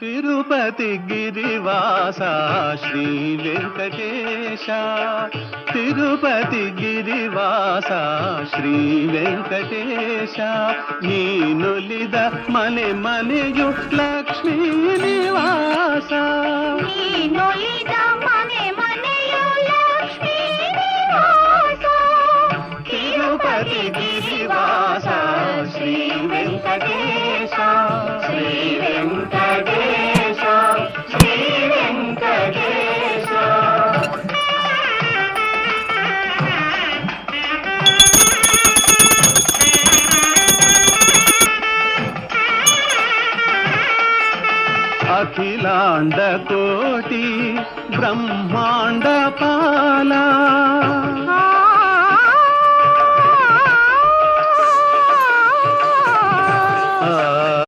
తిరుపతి గిరివాస శ్రీ వెంకటేశ, తిరుపతి గిరివాస శ్రీ వెంకటేశ, ನೀನೊಲಿದ ಮನೆ ಮನೆಯು ಲಕ್ಷ್ಮೀ ನಿವಾಸ, ನೀನೊಲಿದ ಮನೆ ಮನೆಯು ಲಕ್ಷ್ಮೀ ನಿವಾಸ, ತಿರುಪತಿ ಗಿರಿವಾಸ ಶ್ರೀ ವೆಂಕಟೇಶ, ಶ್ರೀ ವೆಂಕಟೇಶ, ಶ್ರೀ ವೆಂಕಟೇಶ. అఖిలాండ కోటి బ్రహ్మాండ పాలా